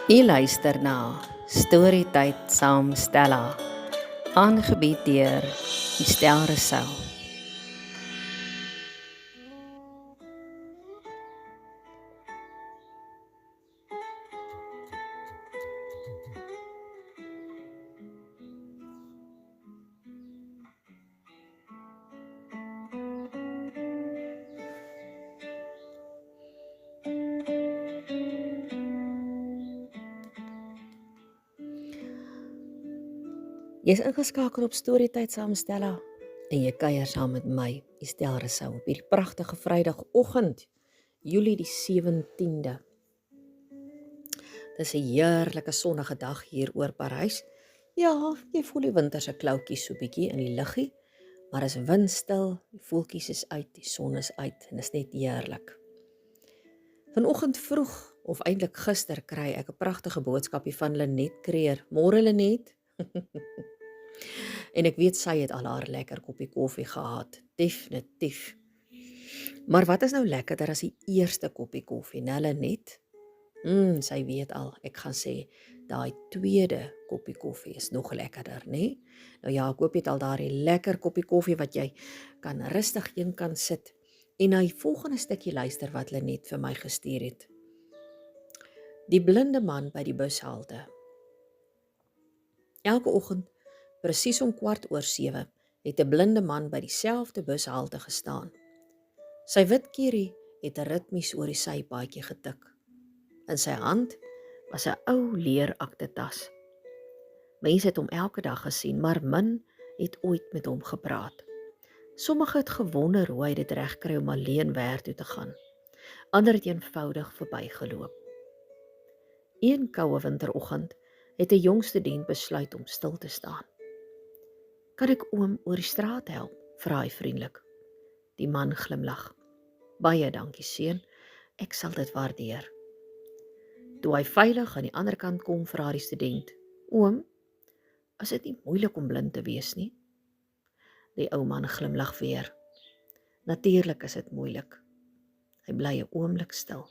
U luister na Storytyd saam Stella, aangebied deur Estel Rousseau. Jy is ingeskakel op Storytyd saam Stella en jy kuier saam met my, Estel Rousseau, op hierdie pragtige Vrydagoggend, Julie die 17de. Dis 'n heerlike sonnige dag hier oor Parys. Ja, jy voel die winter se kloutjies so bietjie in die luggie, maar is windstil, die voeltjies is uit, die son is uit en is net heerlik. Vanoggend vroeg, of eintlik gister, kry ek 'n pragtige boodskapie van Lenet Creer. Môre Lenet. En ek weet sy het al haar lekker koppie koffie gehad, definitief. Maar wat is nou lekkerder as die eerste koppie koffie, né Lenet? Sy weet al, ek gaan sê, daai tweede koppie koffie is nog lekkerder, né? Nou ja, ek hoop jy het al daai lekker koppie koffie wat jy kan rustig een kan sit en na die volgende stukkie luister wat Lenet vir my gestuur het. Die blinde man by die bushalte. Elke oggend, presies om 7:15, het 'n blinde man by dieselfde bushalte gestaan. Sy wit kierie het ritmies oor die sypaadjie getik. In sy hand was 'n ou leer aktetas. Mense het hom elke dag gesien, maar min het ooit met hom gepraat. Sommige het gewonder hoe hy dit regkry om alleen werk toe te gaan. Ander het eenvoudig verbygeloop. Een koue winteroggend het 'n jong student besluit om stil te staan. Kan ek oom oor die straat help? Vra hy vriendelik. Die man glimlag. Baie dankie seun, ek sal dit waardeer. Toe hy veilig aan die ander kant kom, vra die student, oom, is dit nie moeilik om blind te wees nie? Die ou man glimlag weer. Natuurlik is dit moeilik. Hy bly 'n oomblik stil.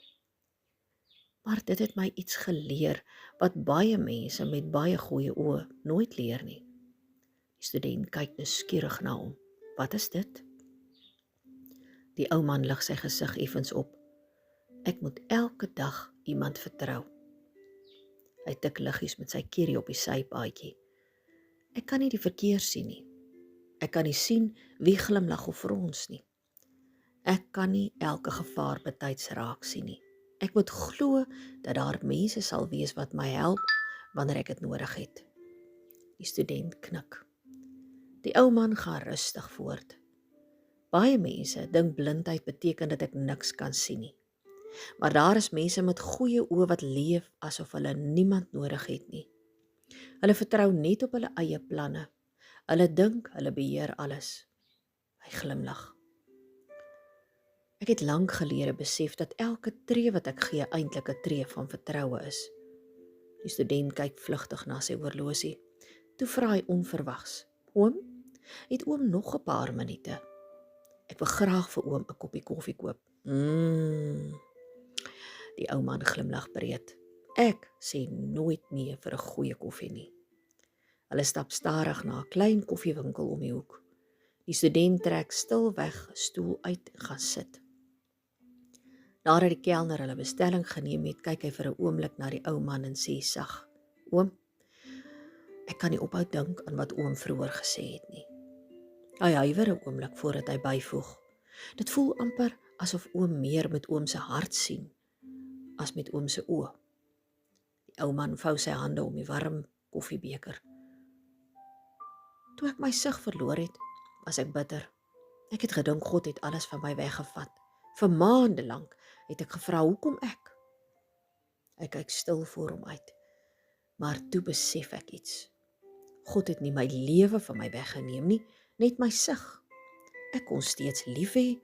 Maar dit het my iets geleer wat baie mense met baie goeie oë nooit leer nie. Die student kyk nuuskierig na hom. Wat is dit? Die ou man lig sy gesig effens op. Ek moet elke dag iemand vertrou. Hy tik liggies met sy kierie op die sypaadjie. Ek kan nie die verkeer sien nie. Ek kan nie sien wie glimlag of frons nie. Ek kan nie elke gevaar betyds raak sien nie. Ek moet glo dat daar mense sal wees wat my help wanneer ek dit nodig het. Die student knik. Die ou man gaan rustig voort. Baie mense dink blindheid beteken dat ek niks kan sien nie. Maar daar is mense met goeie oë wat leef asof hulle niemand nodig het nie. Hulle vertrou net op hulle eie planne. Hulle dink hulle beheer alles. Hy glimlag. Ek het lank gelede besef dat elke tree wat ek gee eintlik 'n tree van vertroue is. Die student kyk vlugtig na sy horlosie. Toe vra hy onverwags, oom, het oom nog 'n paar minute? Ek wil graag vir oom 'n koppie koffie koop. Die ou man glimlag breed. Ek sê nooit nee vir 'n goeie koffie nie. Hulle stap stadig na 'n klein koffiewinkel om die hoek. Die student trek stilweg 'n stoel uit en gaan sit. Nadat die kelner hulle bestelling geneem het, kyk hy vir 'n oomblik na die ou man en sê sag, oom, ek kan nie ophou dink aan wat oom vroeër gesê het nie. Hy huiwer 'n oomblik voordat hy byvoeg. Dit voel amper asof oom meer met oom se hart sien as met oom se oë. Die ou man vou sy hande om die warm koffiebeker. Toe ek my sig verloor het, was ek bitter. Ek het gedink God het alles van my weggevat. Vir maande lank het ek gevra, hoekom ek? Hy kyk stil voor hom uit. Maar toe besef ek iets. God het nie my lewe van my weggeneem nie, net my sig. Ek kon steeds lief hê,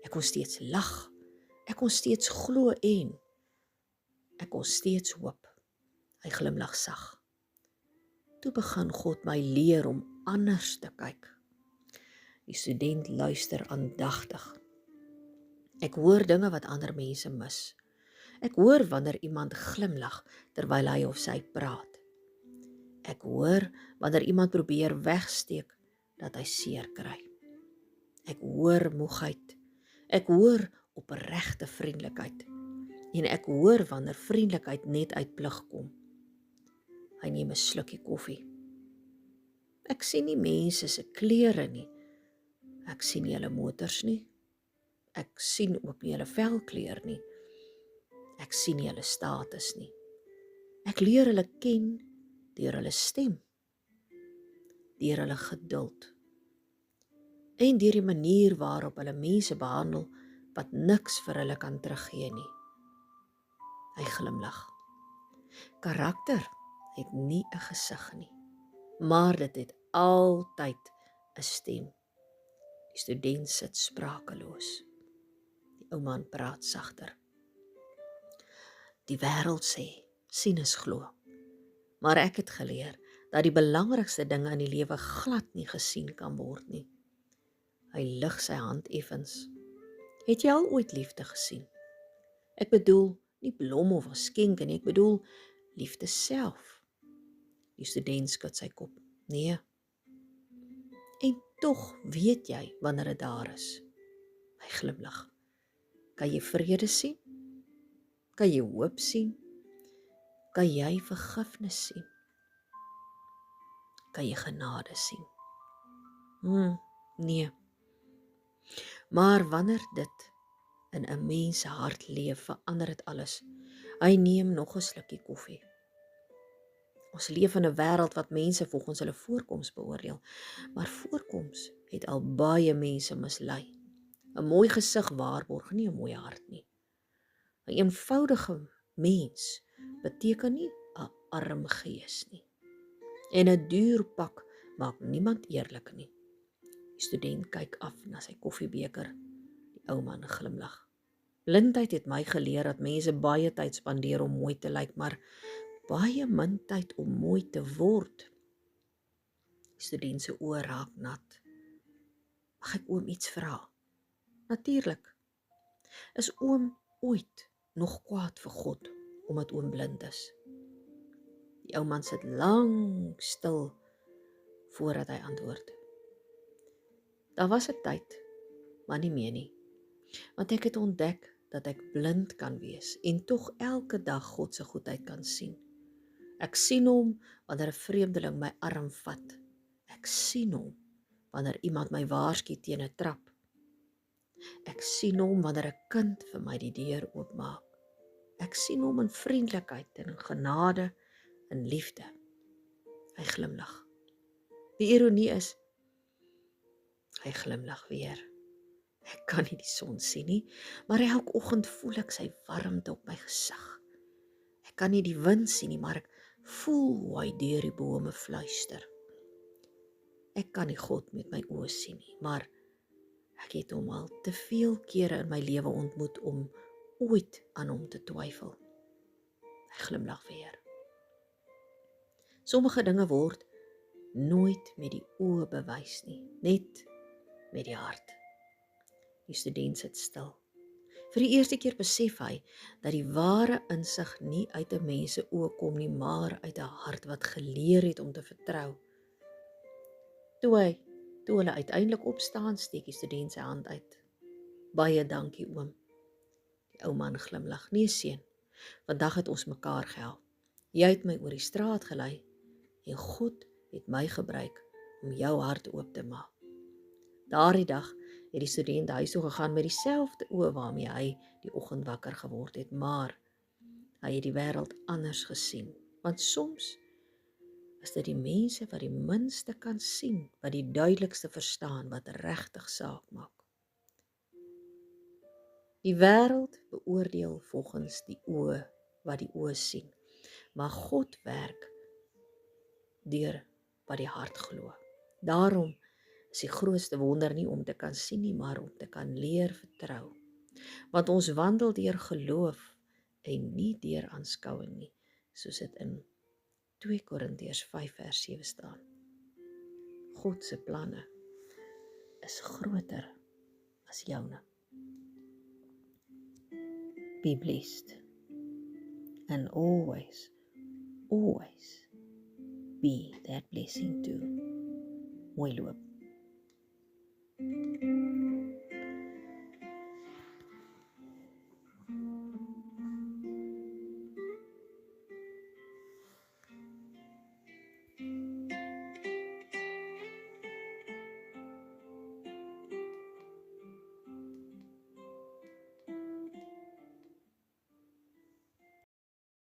ek kon steeds lag, ek kon steeds glo en ek kon steeds hoop. Hy glimlag sag. Toe begin God my leer om anders te kyk. Die student luister aandagtig. Ek hoor dinge wat ander mense mis. Ek hoor wanneer iemand glimlag terwyl hy of sy praat. Ek hoor wanneer iemand probeer wegsteek dat hy seer kry. Ek hoor moegheid. Ek hoor opregte vriendelikheid. En ek hoor wanneer vriendelikheid net uit plig kom. Hy neem 'n slukkie koffie. Ek sien nie mense se klere nie. Ek sien nie hulle motors nie. Ek sien ook nie hulle velkleur nie. Ek sien nie hulle status nie. Ek leer hulle ken deur hulle stem, deur hulle geduld en deur die manier waarop hulle mense behandel wat niks vir hulle kan teruggee nie. Hy glimlag. Karakter het nie 'n gesig nie, maar dit het altyd 'n stem. Die student sit sprakeloos. Die ou man praat sagter. Die wêreld sê, sien is glo. Maar ek het geleer dat die belangrikste dinge in die lewe glad nie gesien kan word nie. Hy lig sy hand effens. Het jy al ooit liefde gesien? Ek bedoel nie blomme of geskenke nie, ek bedoel liefde self. Die student skud sy kop. Nee. En tog weet jy wanneer dit daar is. Hy glimlag. Kan jy vrede sien? Kan jy hoop sien? Kan jy vergifnis sien? Kan jy genade sien? Nee. Maar wanneer dit in 'n mens se hart leef, verander dit alles. Hy neem nog 'n slukkie koffie. Ons leef in 'n wêreld wat mense volgens hulle voorkoms beoordeel, maar voorkoms het al baie mense mislei. 'n Mooi gesig waarborg nie 'n mooi hart nie. 'n Eenvoudige mens beteken nie 'n arm gees nie. En 'n duur pak maak niemand eerlik nie. Die student kyk af na sy koffiebeker. Die ou man glimlag. Blindheid het my geleer dat mense baie tyd spandeer om mooi te lyk, maar baie min tyd om mooi te word. Die student se oë raak nat. Mag ek oom iets vra? Natuurlik. Is oom ooit nog kwaad vir God omdat oom blind is? Die ou man sit lank stil voordat hy antwoord. Daar was 'n tyd, maar nie meer nie. Want ek het ontdek dat ek blind kan wees en tog elke dag God se goedheid kan sien. Ek sien hom wanneer 'n vreemdeling my arm vat. Ek sien hom wanneer iemand my waarsku teen 'n trap. Ek sien hom wanneer 'n kind vir my die deur oopmaak. Ek sien hom in vriendelikheid en in genade en liefde. Hy glimlag. Die ironie is, hy glimlag weer. Ek kan nie die son sien nie, maar elke oggend voel ek sy warmte op my gesig. Ek kan nie die wind sien nie, maar ek voel hoe hy deur die bome fluister. Ek kan nie God met my oë sien nie, maar ek het hom al te veel kere in my lewe ontmoet om ooit aan hom te twyfel. Hy glimlag weer. Sommige dinge word nooit met die oë bewys nie, net met die hart. Die student sit stil. Vir die eerste keer besef hy dat die ware insig nie uit 'n mens se oë kom nie, maar uit 'n hart wat geleer het om te vertrou. Toe hulle uiteindelik opstaan, steek die student sy hand uit. Baie dankie oom. Die ou man glimlag. Nee seun, vandag het ons mekaar gehelp. Jy het my oor die straat gelei en God het my gebruik om jou hart oop te maak. Daardie dag het die student huis toe gegaan met dieselfde oë waarmee hy die oggend wakker geword het, maar hy het die wêreld anders gesien, want soms is dit die mense wat die minste kan sien, wat die duidelikste verstaan, wat regtig saak maak. Die wêreld beoordeel volgens die oë wat die oë sien, maar God werk deur wat die hart glo. Daarom is die grootste wonder nie om te kan sien nie, maar om te kan leer vertrou. Want ons wandel deur geloof en nie deur aanskouing nie, soos dit in 2 Korintiërs 5 vers 7 staan. God se planne is groter as joune. Be blessed. and always, always be that blessing too. Mooi loop.